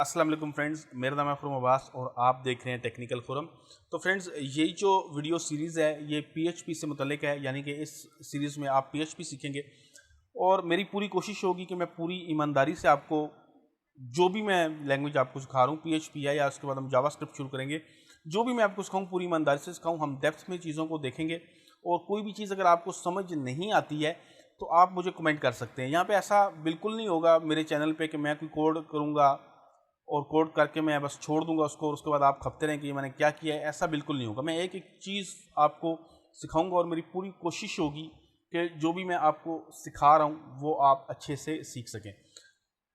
अस्सलाम वालेकुम फ्रेंड्स, मेरा नाम है खुरम अब्बास और आप देख रहे हैं टेक्निकल खुरम। तो फ्रेंड्स, यही जो वीडियो सीरीज़ है ये पीएचपी से मुतल्लिक है, यानी कि इस सीरीज़ में आप पीएचपी सीखेंगे और मेरी पूरी कोशिश होगी कि मैं पूरी ईमानदारी से आपको जो भी मैं लैंग्वेज आपको सिखा रहा हूँ, पीएचपी है या उसके बाद हम जावास्क्रिप्ट शुरू करेंगे, जो भी मैं आपको सिखाऊँ पूरी ईमानदारी से सिखाऊँ। हम डेप्थ में चीज़ों को देखेंगे और कोई भी चीज़ अगर आपको समझ नहीं आती है तो आप मुझे कमेंट कर सकते हैं। यहाँ पे ऐसा बिल्कुल नहीं होगा मेरे चैनल पे कि मैं कोई कोड करूँगा और कोड करके मैं बस छोड़ दूंगा उसको और उसके बाद आप खपते रहें कि मैंने क्या किया है। ऐसा बिल्कुल नहीं होगा। मैं एक एक चीज़ आपको सिखाऊंगा और मेरी पूरी कोशिश होगी कि जो भी मैं आपको सिखा रहा हूँ वो आप अच्छे से सीख सकें।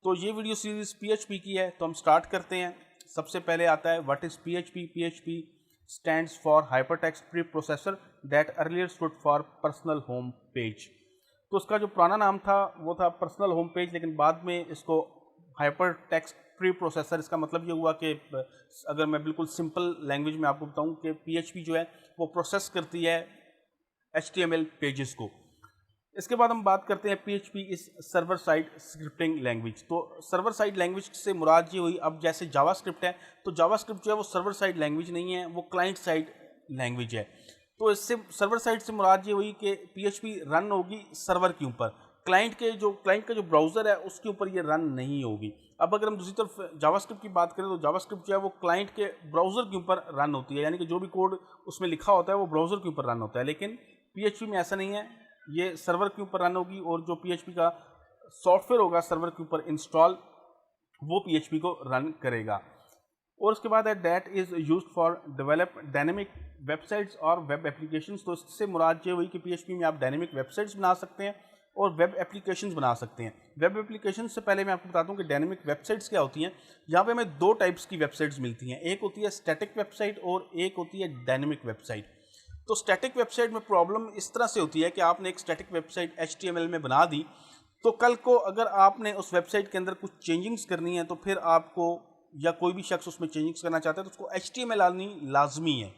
तो ये वीडियो सीरीज़ पीएचपी की है, तो हम स्टार्ट करते हैं। सबसे पहले आता है what is PHP. PHP stands for hypertext pre processor that earlier stood for personal home page. तो उसका जो पुराना नाम था वो था पर्सनल होम पेज, लेकिन बाद में इसको हाइपर टेक्स्ट प्री प्रोसेसर, इसका मतलब ये हुआ कि अगर मैं बिल्कुल सिंपल लैंग्वेज में आपको बताऊं कि पीएचपी जो है वो प्रोसेस करती है एचटीएमएल पेजेस को। इसके बाद हम बात करते हैं पीएचपी इस सर्वर साइड स्क्रिप्टिंग लैंग्वेज। तो सर्वर साइड लैंग्वेज से मुराद ये हुई, अब जैसे जावास्क्रिप्ट है तो जावास्क्रिप्ट जो है वो सर्वर साइड लैंग्वेज नहीं है, वो क्लाइंट साइड लैंग्वेज है। तो इससे सर्वर साइड से मुराद ये हुई कि पीएचपी रन होगी सर्वर के ऊपर, क्लाइंट का जो ब्राउज़र है उसके ऊपर ये रन नहीं होगी। अब अगर हम दूसरी तरफ जावास्क्रिप्ट की बात करें तो जावास्क्रिप्ट जो है वो क्लाइंट के ब्राउज़र के ऊपर रन होती है, यानी कि जो भी कोड उसमें लिखा होता है वो ब्राउज़र के ऊपर रन होता है। लेकिन पीएचपी में ऐसा नहीं है, ये सर्वर के ऊपर रन होगी और जो पीएचपी का सॉफ्टवेयर होगा सर्वर के ऊपर इंस्टॉल, वो पीएचपी को रन करेगा। और उसके बाद है that is used for develop dynamic websites और वेब एप्लीकेशंस। तो इससे मुराद ये हुई कि पीएचपी में आप डायनेमिक वेबसाइट्स बना सकते हैं और वेब एप्लीकेशंस बना सकते हैं। वेब एप्लीकेशंस से पहले मैं आपको बताता हूँ कि डायनेमिक वेबसाइट्स क्या होती हैं। यहाँ पे हमें दो टाइप्स की वेबसाइट्स मिलती हैं, एक होती है स्टैटिक वेबसाइट और एक होती है डायनेमिक वेबसाइट। तो स्टैटिक वेबसाइट में प्रॉब्लम इस तरह से होती है कि आपने एक स्टैटिक वेबसाइट एचटीएमएल में बना दी, तो कल को अगर आपने उस वेबसाइट के अंदर कुछ चेंजिंग्स करनी है तो फिर आपको, या कोई भी शख्स उसमें चेंजिंग्स करना चाहता है तो उसको एचटीएमएल आनी लाजमी है,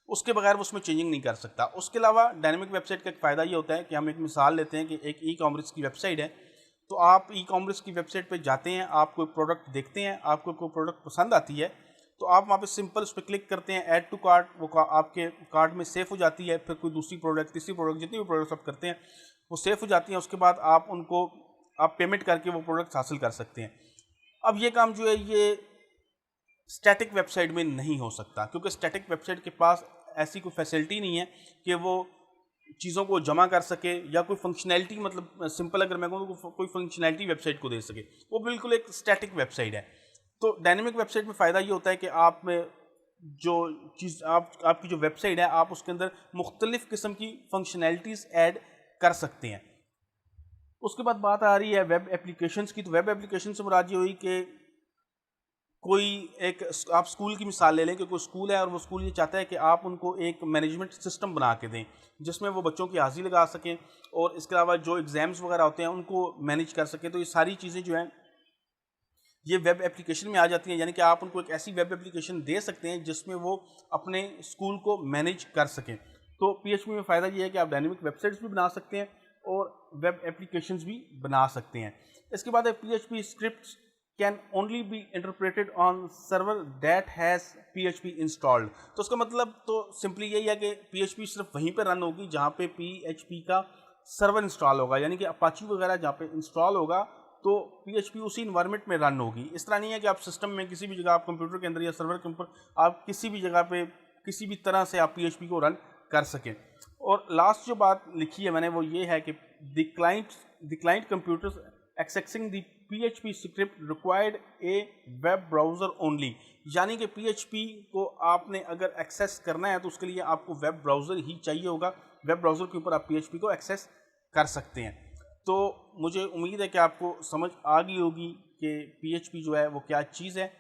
उसके बगैर वो उसमें चेंजिंग नहीं कर सकता। उसके अलावा डायनेमिक वेबसाइट का एक फ़ायदा ये होता है कि हम एक मिसाल लेते हैं कि एक ई कॉमर्स की वेबसाइट है, तो आप ई कॉमर्स की वेबसाइट पे जाते हैं, आप कोई प्रोडक्ट देखते हैं, आपको कोई प्रोडक्ट पसंद आती है तो आप वहाँ पे सिंपल उस पर क्लिक करते हैं, ऐड टू कार्ट, वो आपके कार्ट में सेव हो जाती है। फिर कोई दूसरी प्रोडक्ट, तीसरी प्रोडक्ट, जितनी भी प्रोडक्ट्स आप करते हैं वो सेव हो जाती हैं। उसके बाद आप पेमेंट करके वो प्रोडक्ट्स हासिल कर सकते हैं। अब ये काम जो है ये स्टैटिक वेबसाइट में नहीं हो सकता, क्योंकि स्टैटिक वेबसाइट के पास ऐसी कोई फैसिलिटी नहीं है कि वो चीज़ों को जमा कर सके या कोई फंक्शनैलिटी, मतलब सिंपल अगर मैं कहूँ तो कोई फंक्शनैलिटी वेबसाइट को दे सके, वो बिल्कुल एक स्टैटिक वेबसाइट है। तो डायनेमिक वेबसाइट में फ़ायदा ये होता है कि आप में जो चीज़ आपकी जो वेबसाइट है आप उसके अंदर मुख्तलिफ़ किस्म की फंक्शनैलिटीज़ ऐड कर सकते हैं। उसके बाद बात आ रही है वेब एप्लीकेशंस की। तो वेब एप्लीकेशन से मुराद ये हुई कि कोई एक, आप स्कूल की मिसाल ले लें कि कोई स्कूल है और वो स्कूल ये चाहता है कि आप उनको एक मैनेजमेंट सिस्टम बना के दें जिसमें वो बच्चों की हाज़िरी लगा सकें और इसके अलावा जो एग्ज़ाम्स वगैरह होते हैं उनको मैनेज कर सकें। तो ये सारी चीज़ें जो हैं ये वेब एप्लीकेशन में आ जाती हैं, यानी कि आप उनको एक ऐसी वेब एप्लीकेशन दे सकते हैं जिसमें वो अपने स्कूल को मैनेज कर सकें। तो पीएचपी में फ़ायदा ये है कि आप डायनेमिक वेबसाइट्स भी बना सकते हैं और वेब एप्लीकेशंस भी बना सकते हैं। इसके बाद है PHP scripts can only be interpreted on server that has PHP installed. तो उसका मतलब तो सिंपली यही है कि पीएचपी सिर्फ वहीं पर रन होगी जहाँ पे पीएचपी का सर्वर इंस्टॉल होगा, यानी कि अपाची वगैरह जहाँ पे इंस्टॉल होगा तो पीएचपी उसी इन्वायरमेंट में रन होगी। इस तरह नहीं है कि आप सिस्टम में किसी भी जगह, आप कंप्यूटर के अंदर या सर्वर के ऊपर, आप किसी भी जगह पे किसी भी तरह से आप पीएचपी को रन कर सकें। और लास्ट जो बात लिखी है मैंने वो ये है कि the client computers accessing the PHP script required A web browser only, यानी कि पीएचपी को आपने अगर एक्सेस करना है तो उसके लिए आपको वेब ब्राउज़र ही चाहिए होगा। वेब ब्राउज़र के ऊपर आप पीएचपी को एक्सेस कर सकते हैं। तो मुझे उम्मीद है कि आपको समझ आ गई होगी कि पीएचपी जो है वो क्या चीज़ है।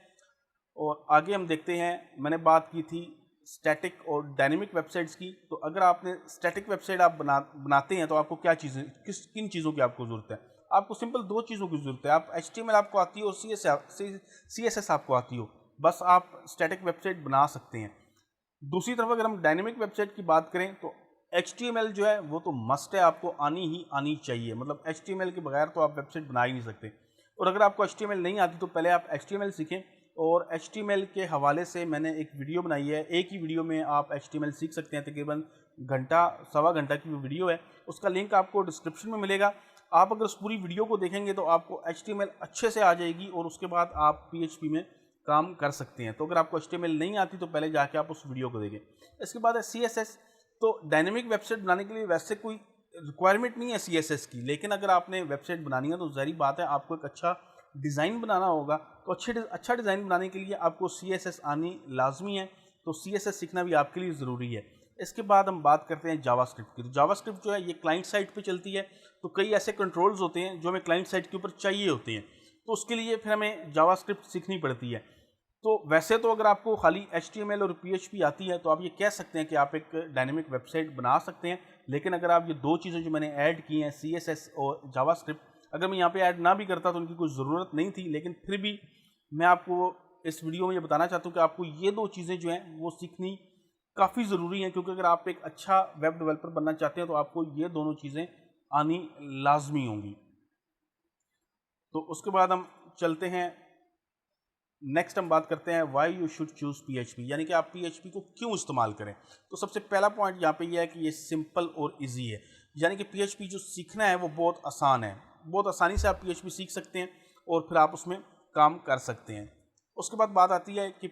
और आगे हम देखते हैं, मैंने बात की थी स्टैटिक और डायनेमिक वेबसाइट्स की। तो अगर आपने स्टैटिक वेबसाइट आप बनाते हैं तो आपको क्या चीज़ें, किन चीज़ों की आपको ज़रूरत है? आपको सिंपल दो चीज़ों की ज़रूरत है। आप एचटीएमएल आपको आती हो और सीएसएस आपको आती हो, बस आप स्टैटिक वेबसाइट बना सकते हैं। दूसरी तरफ अगर हम डायनेमिक वेबसाइट की बात करें तो एचटीएमएल जो है वो तो मस्ट है, आपको आनी ही आनी चाहिए। मतलब एचटीएमएल के बगैर तो आप वेबसाइट बना ही नहीं सकते। और अगर आपको HTML नहीं आती तो पहले आप HTML सीखें, और HTML के हवाले से मैंने एक वीडियो बनाई है। एक ही वीडियो में आप HTML सीख सकते हैं, तकरीबन घंटा सवा घंटा की वो वीडियो है, उसका लिंक आपको डिस्क्रिप्शन में मिलेगा। आप अगर उस पूरी वीडियो को देखेंगे तो आपको HTML अच्छे से आ जाएगी और उसके बाद आप PHP में काम कर सकते हैं। तो अगर आपको HTML नहीं आती तो पहले जाके आप उस वीडियो को देखें। इसके बाद है CSS। तो डायनेमिक वेबसाइट बनाने के लिए वैसे कोई रिक्वायरमेंट नहीं है CSS की, लेकिन अगर आपने वेबसाइट बनानी है तो ज़ाहिर बात है आपको एक अच्छा डिज़ाइन बनाना होगा। तो अच्छा डिज़ाइन बनाने के लिए आपको CSS आनी लाजमी है, तो CSS सीखना भी आपके लिए ज़रूरी है। इसके बाद हम बात करते हैं जावास्क्रिप्ट की। तो जावास्क्रिप्ट जो है ये क्लाइंट साइड पे चलती है, तो कई ऐसे कंट्रोल्स होते हैं जो हमें क्लाइंट साइड के ऊपर चाहिए होते हैं, तो उसके लिए फिर हमें जावास्क्रिप्ट सीखनी पड़ती है। तो वैसे तो अगर आपको खाली HTML और PHP आती है तो आप ये कह सकते हैं कि आप एक डायनेमिक वेबसाइट बना सकते हैं, लेकिन अगर आप ये दो चीज़ें जो मैंने ऐड की हैं CSS और जावास्क्रिप्ट, अगर मैं यहाँ पे ऐड ना भी करता तो उनकी कोई ज़रूरत नहीं थी, लेकिन फिर भी मैं आपको इस वीडियो में ये बताना चाहता हूँ कि आपको ये दो चीज़ें जो हैं वो सीखनी काफ़ी ज़रूरी हैं, क्योंकि अगर आप एक अच्छा वेब डेवलपर बनना चाहते हैं तो आपको ये दोनों चीज़ें आनी लाजमी होंगी। तो उसके बाद हम चलते हैं, नेक्स्ट हम बात करते हैं why you should choose PHP, यानी कि आप PHP को क्यों इस्तेमाल करें। तो सबसे पहला पॉइंट यहाँ पे ये है कि ये सिंपल और इजी है, यानी कि PHP जो सीखना है वो बहुत आसान है, बहुत आसानी से आप PHP सीख सकते हैं और फिर आप उसमें काम कर सकते हैं। उसके बाद बात आती है कि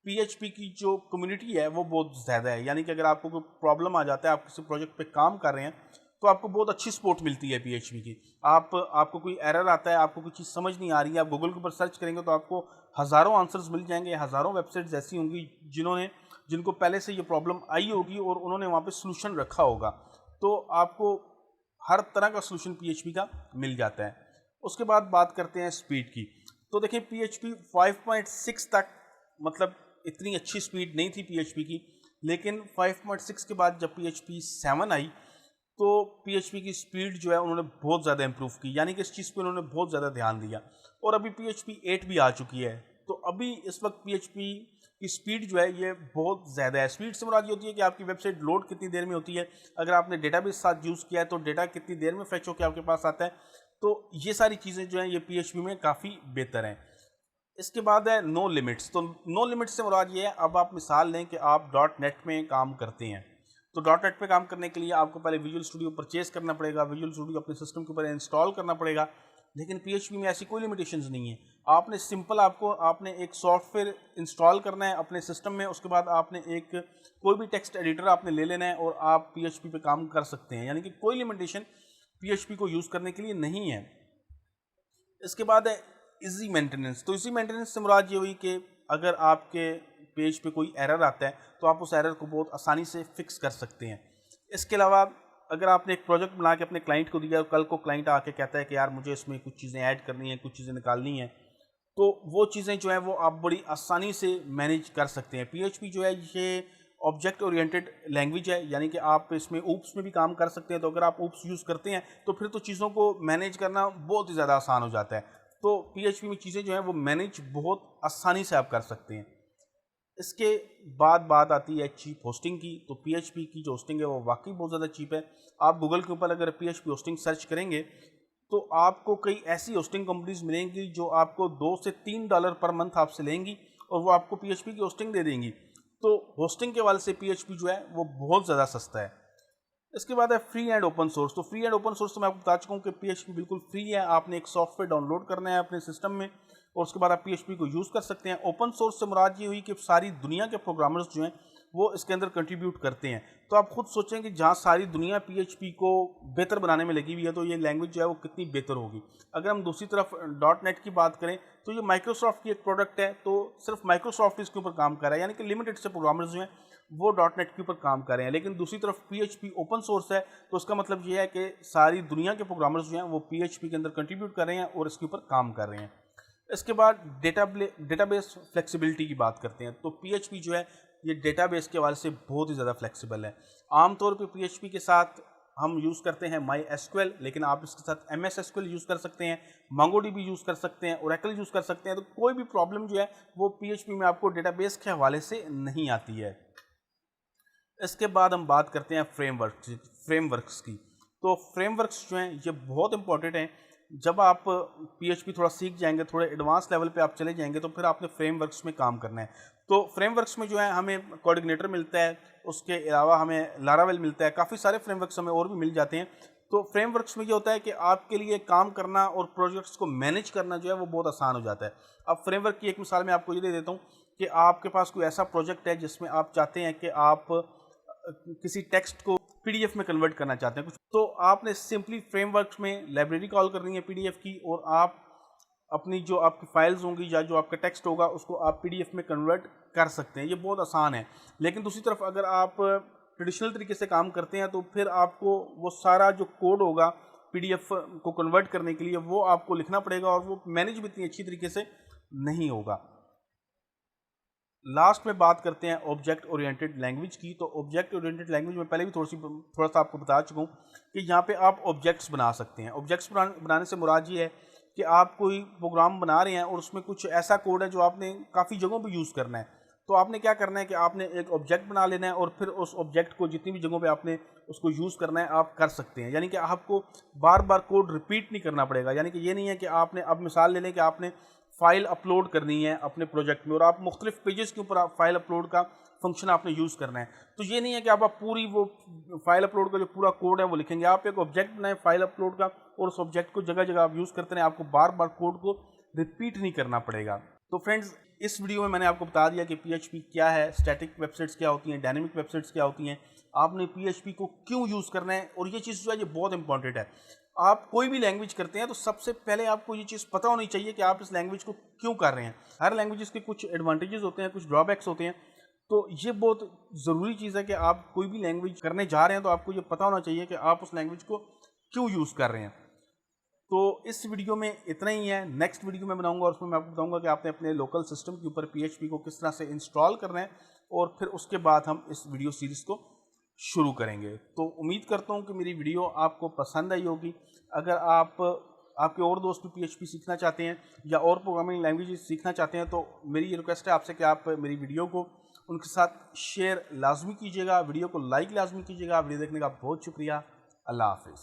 PHP की जो कम्युनिटी है वो बहुत ज़्यादा है, यानी कि अगर आपको कोई प्रॉब्लम आ जाता है, आप किसी प्रोजेक्ट पे काम कर रहे हैं, तो आपको बहुत अच्छी सपोर्ट मिलती है PHP की। आपको कोई एरर आता है, आपको कोई चीज़ समझ नहीं आ रही है, आप गूगल के ऊपर सर्च करेंगे तो आपको हज़ारों आंसर्स मिल जाएंगे, हज़ारों वेबसाइट्स ऐसी होंगी जिनको पहले से ये प्रॉब्लम आई होगी और उन्होंने वहाँ पे सॉल्यूशन रखा होगा, तो आपको हर तरह का सॉल्यूशन PHP का मिल जाता है। उसके बाद बात करते हैं स्पीड की। तो देखिए PHP 5.6 तक, मतलब इतनी अच्छी स्पीड नहीं थी PHP की, लेकिन 5.6 के बाद जब PHP 7 आई तो PHP की स्पीड जो है उन्होंने बहुत ज़्यादा इम्प्रूव की, यानी कि इस चीज़ पे उन्होंने बहुत ज़्यादा ध्यान दिया, और अभी PHP 8 भी आ चुकी है। तो अभी इस वक्त PHP की स्पीड जो है ये बहुत ज़्यादा है। स्पीड से मुराद ये होती है कि आपकी वेबसाइट लोड कितनी देर में होती है, अगर आपने डेटाबेस साथ यूज़ किया है तो डेटा कितनी देर में फेच होकर आपके पास आता है। तो ये सारी चीज़ें जो हैं ये PHP में काफ़ी बेहतर हैं। इसके बाद है नो लिमिट्स। तो नो लिमिट्स से मुराद ये है, अब आप मिसाल लें कि आप .NET में काम करते हैं, तो .NET पे काम करने के लिए आपको पहले विजुअल स्टूडियो परचेज करना पड़ेगा, विजुअल स्टूडियो अपने सिस्टम के ऊपर इंस्टॉल करना पड़ेगा। लेकिन PHP में ऐसी कोई लिमिटेशंस नहीं है। आपने एक सॉफ्टवेयर इंस्टॉल करना है अपने सिस्टम में, उसके बाद आपने कोई भी टेक्स्ट एडिटर आपने ले लेना है और आप PHP पे काम कर सकते हैं, यानी कि कोई लिमिटेशन PHP को यूज़ करने के लिए नहीं है। इसके बाद है इजी मेंटेनेंस। तो इजी मेंटेनेंस से मुराद ये हुई कि अगर आपके पेज पे कोई एरर आता है तो आप उस एरर को बहुत आसानी से फिक्स कर सकते हैं। इसके अलावा अगर आपने एक प्रोजेक्ट बना के अपने क्लाइंट को दिया और कल को क्लाइंट आके कहता है कि यार मुझे इसमें कुछ चीज़ें ऐड करनी है, कुछ चीज़ें निकालनी है, तो वो चीज़ें जो हैं वो आप बड़ी आसानी से मैनेज कर सकते हैं। PHP जो है ये ऑब्जेक्ट ओरिएंटेड लैंग्वेज है, यानी कि आप इसमें ऊप्स में भी काम कर सकते हैं। तो अगर आप ऊप्स यूज़ करते हैं तो फिर तो चीज़ों को मैनेज करना बहुत ही ज़्यादा आसान हो जाता है। तो PHP में चीज़ें जो हैं वो मैनेज बहुत आसानी से आप कर सकते हैं। इसके बाद बात आती है चीप होस्टिंग की। तो PHP की जो होस्टिंग है वो वाकई बहुत ज़्यादा चीप है। आप गूगल के ऊपर अगर PHP होस्टिंग सर्च करेंगे तो आपको कई ऐसी होस्टिंग कंपनीज मिलेंगी जो आपको $2 से $3 पर मंथ आपसे लेंगी और वो आपको PHP की होस्टिंग दे देंगी। तो होस्टिंग के वाले से PHP जो है वो बहुत ज़्यादा सस्ता है। इसके बाद है फ्री एंड ओपन सोर्स। तो फ्री एंड ओपन सोर्स तो मैं आपको बता चुका हूँ कि PHP बिल्कुल फ्री है। आपने एक सॉफ्टवेयर डाउनलोड करना है अपने सिस्टम में और उसके बाद आप PHP को यूज़ कर सकते हैं। ओपन सोर्स से मुराद ये हुई कि सारी दुनिया के प्रोग्रामर्स जो हैं वो इसके अंदर कंट्रीब्यूट करते हैं। तो आप खुद सोचें कि जहाँ सारी दुनिया PHP को बेहतर बनाने में लगी हुई है तो ये लैंग्वेज जो है वो कितनी बेहतर होगी। अगर हम दूसरी तरफ .NET की बात करें तो ये माइक्रोसॉफ्ट की एक प्रोडक्ट है, तो सिर्फ माइक्रोसॉफ्ट इसके ऊपर काम कर रहा है, यानी कि लिमिटेड से प्रोग्रामर्स जो हैं वो .NET के ऊपर काम कर रहे हैं। लेकिन दूसरी तरफ PHP ओपन सोर्स है, तो उसका मतलब ये है कि सारी दुनिया के प्रोग्रामर्स जो हैं वो PHP के अंदर कंट्रीब्यूट कर रहे हैं और इसके ऊपर काम कर रहे हैं। इसके बाद डेटाबेस फ्लेक्सिबिलिटी की बात करते हैं। तो PHP जो है ये डेटाबेस के हवाले से बहुत ही ज़्यादा फ्लेक्सिबल है। आमतौर पे PHP के साथ हम यूज़ करते हैं MySQL, लेकिन आप इसके साथ MS SQL यूज़ कर सकते हैं, MongoDB यूज़ कर सकते हैं, Oracle यूज़ कर सकते हैं। तो कोई भी प्रॉब्लम जो है वो PHP में आपको डेटाबेस के हवाले से नहीं आती है। इसके बाद हम बात करते हैं फ्रेमवर्क्स की। तो फ्रेमवर्क्स जो हैं ये बहुत इंपॉर्टेंट हैं। जब आप PHP थोड़ा सीख जाएंगे, थोड़े एडवांस लेवल पे आप चले जाएंगे, तो फिर आपने फ्रेमवर्क्स में काम करना है। तो फ्रेमवर्क्स में जो है हमें कोऑर्डिनेटर मिलता है, उसके अलावा हमें लारावेल मिलता है, काफ़ी सारे फ्रेमवर्क्स हमें और भी मिल जाते हैं। तो फ्रेमवर्क्स में ये होता है कि आपके लिए काम करना और प्रोजेक्ट्स को मैनेज करना जो है वो बहुत आसान हो जाता है। अब फ्रेमवर्क की एक मिसाल मैं आपको ये दे देता हूँ कि आपके पास कोई ऐसा प्रोजेक्ट है जिसमें आप चाहते हैं कि आप किसी टेक्स्ट को PDF में कन्वर्ट करना चाहते हैं कुछ, तो आपने सिंपली फ्रेमवर्क में लाइब्रेरी कॉल करनी है PDF की, और आप अपनी जो आपकी फाइल्स होंगी या जो आपका टेक्स्ट होगा उसको आप PDF में कन्वर्ट कर सकते हैं। ये बहुत आसान है। लेकिन दूसरी तरफ अगर आप ट्रेडिशनल तरीके से काम करते हैं तो फिर आपको वो सारा जो कोड होगा PDF को कन्वर्ट करने के लिए वो आपको लिखना पड़ेगा, और वो मैनेज भी इतनी अच्छी तरीके से नहीं होगा। लास्ट में बात करते हैं ऑब्जेक्ट ओरिएंटेड लैंग्वेज की। तो ऑब्जेक्ट ओरिएंटेड लैंग्वेज में पहले भी थोड़ा सा आपको बता चुका हूँ कि यहाँ पे आप ऑब्जेक्ट्स बना सकते हैं। ऑब्जेक्ट्स बनाने से मुराद ये है कि आप कोई प्रोग्राम बना रहे हैं और उसमें कुछ ऐसा कोड है जो आपने काफ़ी जगहों पे यूज़ करना है। तो आपने क्या करना है कि आपने एक ऑब्जेक्ट बना लेना है और फिर उस ऑब्जेक्ट को जितनी भी जगहों पे आपने उसको यूज़ करना है आप कर सकते हैं। यानी कि आपको बार बार कोड रिपीट नहीं करना पड़ेगा। यानी कि ये नहीं है कि आपने, अब मिसाल ले लें कि आपने फाइल अपलोड करनी है अपने प्रोजेक्ट में और आप मुख्तलिफ पेजेस के ऊपर फाइल अपलोड का फंक्शन आपने यूज़ करना है, तो ये नहीं है कि आप पूरी वो फाइल अपलोड का जो पूरा कोड है वो लिखेंगे। आप एक ऑब्जेक्ट बनाएं फाइल अपलोड का और उस ऑब्जेक्ट को जगह जगह आप यूज़ करते रहें, आपको बार बार कोड को रिपीट नहीं करना पड़ेगा। तो फ्रेंड्स, इस वीडियो में मैंने आपको बता दिया कि PHP क्या है, स्टैटिक वेबसाइट्स क्या होती हैं, डायनेमिक वेबसाइट्स क्या होती हैं, आपने PHP को क्यों यूज़ करना है। और ये चीज़ जो है ये बहुत इंपॉर्टेंट है। आप कोई भी लैंग्वेज करते हैं तो सबसे पहले आपको ये चीज़ पता होनी चाहिए कि आप इस लैंग्वेज को क्यों कर रहे हैं। हर लैंग्वेज के कुछ एडवांटेजेस होते हैं, कुछ ड्रॉबैक्स होते हैं। तो ये बहुत ज़रूरी चीज़ है कि आप कोई भी लैंग्वेज करने जा रहे हैं तो आपको ये पता होना चाहिए कि आप उस लैंग्वेज को क्यों यूज़ कर रहे हैं। तो इस वीडियो में इतना ही है। नेक्स्ट वीडियो में बनाऊंगा और उसमें मैं आपको बताऊंगा कि आपने अपने लोकल सिस्टम के ऊपर PHP को किस तरह से इंस्टॉल करना है, और फिर उसके बाद हम इस वीडियो सीरीज़ को शुरू करेंगे। तो उम्मीद करता हूं कि मेरी वीडियो आपको पसंद आई होगी। अगर आपके और दोस्त भी PHP सीखना चाहते हैं या और प्रोग्रामिंग लैंग्वेजेस सीखना चाहते हैं तो मेरी ये रिक्वेस्ट है आपसे कि आप मेरी वीडियो को उनके साथ शेयर लाजमी कीजिएगा, वीडियो को लाइक लाजमी कीजिएगा। वीडियो देखने का बहुत शुक्रिया। अल्लाह हाफिज़।